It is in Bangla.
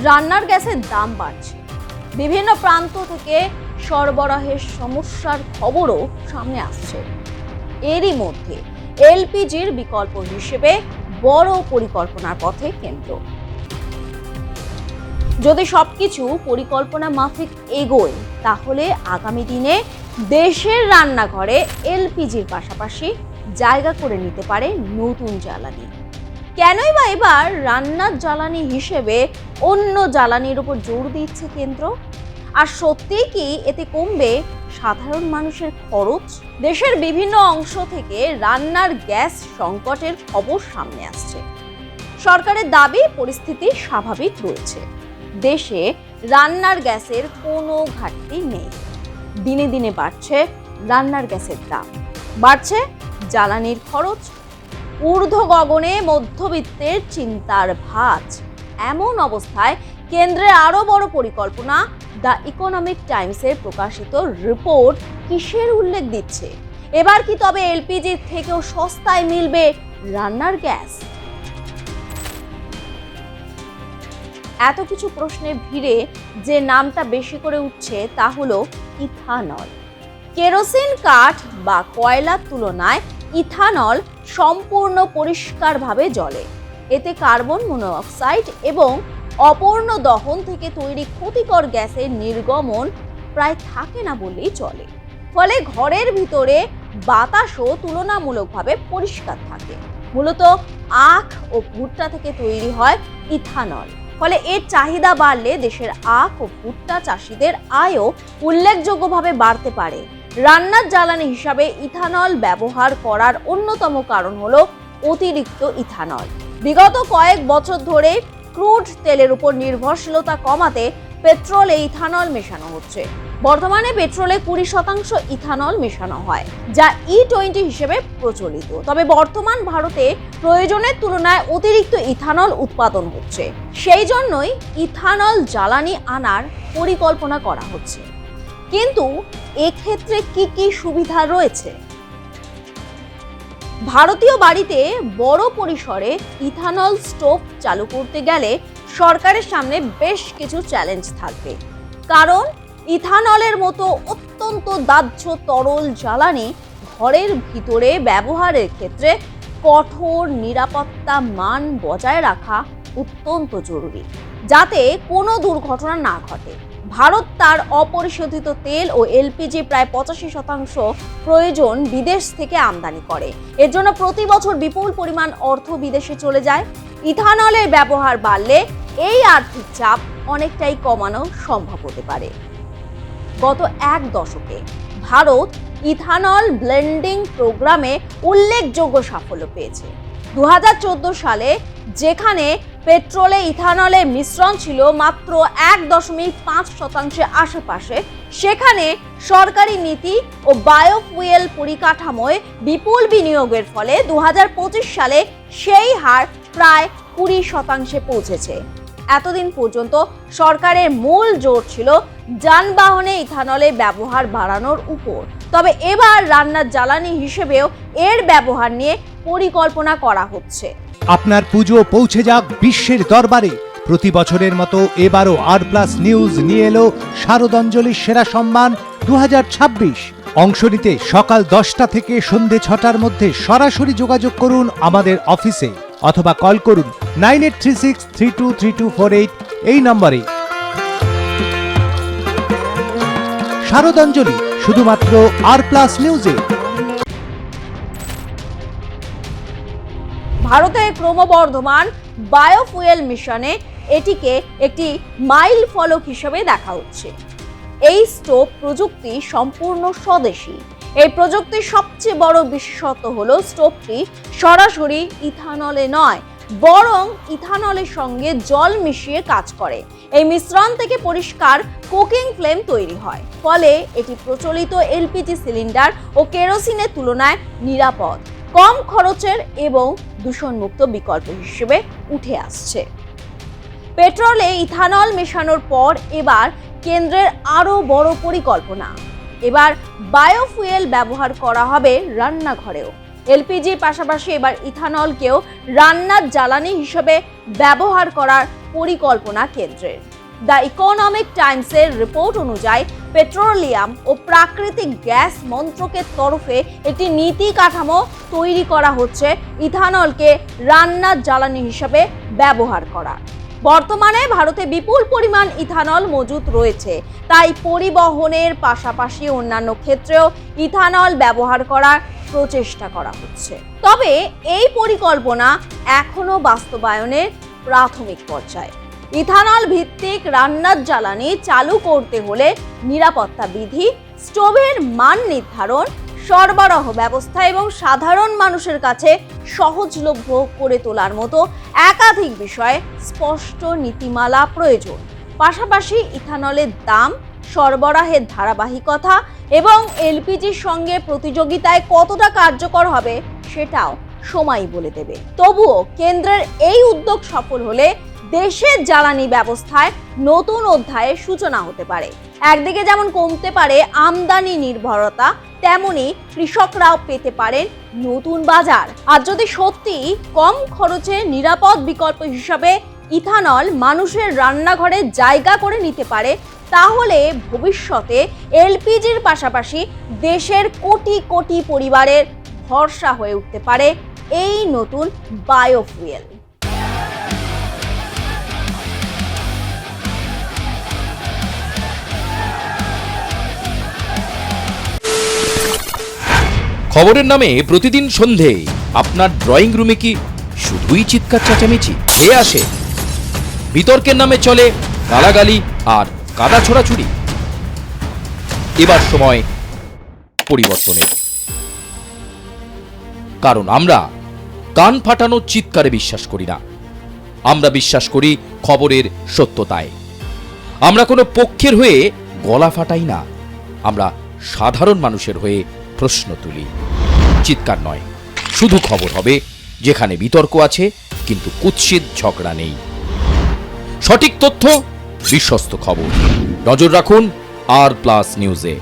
রান্নার গ্যাসের দাম বাড়ছে, বিভিন্ন প্রান্ত থেকে সরবরাহের সমস্যার খবরও সামনে আসছে। এরই মধ্যে এলপিজির বিকল্প হিসেবে বড় পরিকল্পনার পথে কেন্দ্র। যদি সবকিছু পরিকল্পনা মাফিক এগোয়, তাহলে আগামী দিনে দেশের রান্নাঘরে এলপিজির পাশাপাশি জায়গা করে নিতে পারে নতুন জ্বালানি। কেনই বা এবার রান্নার জ্বালানি হিসেবে অন্য জ্বালানির উপর জোর দিচ্ছে কেন্দ্র? আর সত্যিই কি এতে কমবে সাধারণ মানুষের খরচ? দেশের বিভিন্ন অংশ থেকে রান্নার গ্যাস সংকটের খবর সামনে আসছে। সরকারের দাবি পরিস্থিতি স্বাভাবিক রয়েছে, দেশে রান্নার গ্যাসের কোনো ঘাটতি নেই। দিনে দিনে বাড়ছে রান্নার গ্যাসের দাম, বাড়ছে জ্বালানির খরচ, ঊর্ধ্ব গগনে মধ্যবিত্তের চিন্তার ভাঁজ। এমন অবস্থায় কেন্দ্রের আরো বড় পরিকল্পনা দ্য ইকোনমিক টাইমসের প্রকাশিত রিপোর্ট কিসের উল্লেখ দিচ্ছে? এবার কি তবে এলপিজির থেকেও সস্তায় মিলবে রান্নার গ্যাস? এত কিছু প্রশ্নের ভিড়ে যে নামটা বেশি করে উঠছে তা হলো ইথানল। কেরোসিন কাঠ বা কয়লার তুলনায় ইথানল সম্পূর্ণ পরিষ্কারভাবে জ্বলে। এতে কার্বন মনোক্সাইড এবং অপূর্ণ দহন থেকে তৈরি ক্ষতিকর গ্যাসের নির্গমন প্রায় থাকে না বললেই চলে। ফলে ঘরের ভিতরে বাতাসও তুলনামূলকভাবে পরিষ্কার থাকে। মূলত আখ ও ভুট্টা থেকে তৈরি হয় ইথানল। ফলে এর চাহিদা বাড়লে দেশের আখ ও ভুট্টা চাষিদের আয়ও উল্লেখযোগ্যভাবে বাড়তে পারে। রান্নার জ্বালানি হিসাবে ইথানল ব্যবহার করার অন্যতম কারণ হলো অতিরিক্ত ইথানল। বিগত কয়েক বছর ধরে ক্রুড তেলের উপর নির্ভরশীলতা কমাতে পেট্রোলে ইথানল মেশানো হচ্ছে। বর্তমানে পেট্রোলে 20% ইথানল মেশানো হয়, যা E20 হিসেবে প্রচলিত। তবে বর্তমান ভারতে প্রয়োজনের তুলনায় অতিরিক্ত ইথানল উৎপাদন হচ্ছে। সেই জন্যই ইথানল জ্বালানি আনার পরিকল্পনা করা হচ্ছে। কিন্তু এক্ষেত্রে কি কি সুবিধা রয়েছে? ভারতীয় বাড়িতে বড় পরিসরে ইথানল স্টোভ চালু করতে গেলে সরকারের সামনে বেশ কিছু চ্যালেঞ্জ থাকবে। কারণ ইথানলের মতো অত্যন্ত দাহ্য তরল জ্বালানি ঘরের ভিতরে ব্যবহারের ক্ষেত্রে কঠোর নিরাপত্তা মান বজায় রাখা অত্যন্ত জরুরি, যাতে কোনো দুর্ঘটনা না ঘটে। ভারত তার অপরিশোধিত তেল ও এলপিজি প্রায় 85% প্রয়োজন বিদেশ থেকে আমদানি করে। এর জন্য প্রতি বছর বিপুল পরিমাণ অর্থ বিদেশে চলে যায়। ইথানলের ব্যবহার বাড়লে এই আর্থিক চাপ অনেকটাই কমানো সম্ভব হতে পারে। গত এক দশকে ভারত ইথানল ব্লেন্ডিং প্রোগ্রামে উল্লেখযোগ্য সাফল্য পেয়েছে। 2014 সালে যেখানে পেট্রোলে ইথানলের মিশ্রণ ছিল মাত্র 1.5% আশেপাশে, সেখানে সরকারি নীতি ও বায়োফুয়েল পরিকাঠামোয় বিপুল বিনিয়োগের ফলে 2025 সালে সেই হার প্রায় 20% পৌঁছেছে। এতদিন পর্যন্ত সরকারের মূল জোর ছিল যানবাহনে ইথানলের ব্যবহার বাড়ানোর উপর। তবে এবার রান্নার জ্বালানি হিসেবেও এর ব্যবহার নিয়ে পরিকল্পনা করা হচ্ছে। আপনার পুজো পৌঁছে যাক বিশ্বের দরবারে। প্রতি বছরের মতো এবারও আর+ নিউজ নিয়ে এলো শারদাঞ্জলির সেরা সম্মান 2026। অংশ নিতে সকাল 10টা থেকে সন্ধে 6টার মধ্যে সরাসরি যোগাযোগ করুন আমাদের অফিসে অথবা কল করুন 9836323248 এই নম্বরে। শারদাঞ্জলি শুধুমাত্র আর+ নিউজে। ভারতের ক্রমবর্ধমান বায়োফুয়েল মিশনে এটিকে একটি মাইল ফলক হিসেবে দেখা হচ্ছে। এই স্টোভ প্রযুক্তি সম্পূর্ণ স্বদেশী। এই প্রযুক্তির সবচেয়ে বড় বিশেষত্ব হলো স্টোভটি সরাসরি ইথানলে নয়, বরং ইথানলের সঙ্গে জল মিশিয়ে কাজ করে। এই মিশ্রণ থেকে পরিষ্কার কুকিং ফ্লেম তৈরি হয়। ফলে এটি প্রচলিত এলপিজি সিলিন্ডার ও কেরোসিনের তুলনায় নিরাপদ, কম খরচের এবং দূষণমুক্ত বিকল্প হিসেবে উঠে আসছে। পেট্রোলে ইথানল মেশানোর পর এবার কেন্দ্রের আরো বড় পরিকল্পনা। এবার বায়োফুয়েল ব্যবহার করা হবে রান্নাঘরেও। এলপিজির পাশাপাশি এবার ইথানলকেও রান্নার জ্বালানি হিসেবে ব্যবহার করার পরিকল্পনা কেন্দ্রের। দ্য ইকোনমিক টাইমসের রিপোর্ট অনুযায়ী পেট্রোলিয়াম ও প্রাকৃতিক গ্যাস মন্ত্রকের তরফে একটি নীতি কাঠামো তৈরি করা হচ্ছে ইথানলকে রান্নার জ্বালানি হিসেবে ব্যবহার করার। বর্তমানে ভারতে বিপুল পরিমাণ ইথানল মজুত রয়েছে, তাই পরিবহনের পাশাপাশি অন্যান্য ক্ষেত্রেও ইথানল ব্যবহার করার প্রচেষ্টা করা হচ্ছে। তবে এই পরিকল্পনা এখনো বাস্তবায়নের প্রাথমিক পর্যায়ে। ইথানল ভিত্তিক রান্নার জ্বালানি চালু করতে হলে নিরাপত্তা বিধি, স্টোভের মান নির্ধারণ, সরবরাহ ব্যবস্থা এবং সাধারণ মানুষের কাছে সহজলভ্য করে তোলার মতো একাধিক বিষয়ে স্পষ্ট নীতিমালা প্রয়োজন। পাশাপাশি ইথানলের দাম, সরবরাহের ধারাবাহিকতা এবং এলপিজির সঙ্গে প্রতিযোগিতায় কতটা কার্যকর হবে সেটাও সময় বলে দেবে। তবুও কেন্দ্রের এই উদ্যোগ সফল হলে দেশের জ্বালানি ব্যবস্থায় নতুন অধ্যায়ের সূচনা হতে পারে। একদিকে যেমন কমতে পারে আমদানি নির্ভরতা, তেমনি কৃষকরাও পেতে পারেন নতুন বাজার। আর যদি সত্যি কম খরচে নিরাপদ বিকল্প হিসাবে ইথানল মানুষের রান্নাঘরে জায়গা করে নিতে পারে, তাহলে ভবিষ্যতে এলপিজির পাশাপাশি দেশের কোটি কোটি পরিবারের ভরসা হয়ে উঠতে পারে এই নতুন বায়োফুয়েল। খবরের নামে প্রতিদিন সন্ধে আপনার ড্রয়িং রুমে কি শুধুই চিৎকার চেঁচামেচি খেয়ে আসে? বিতর্কের নামে চলে গালাগালি আর কাদা ছোড়াছুড়ি। এবার সময় পরিবর্তনের, কারণ আমরা কান ফাটানো চিৎকারে বিশ্বাস করি না। আমরা বিশ্বাস করি খবরের সত্যতায়। আমরা কোনো পক্ষের হয়ে গলা ফাটাই না, আমরা সাধারণ মানুষের হয়ে প্রশ্ন তুলি। চিৎকার নয়, শুধু খবর হবে যেখানে বিতর্ক আছে কিন্তু কুৎসিত ঝগড়া নেই। সঠিক তথ্য, বিশ্বস্ত খবর। নজর রাখুন আর প্লাস নিউজে।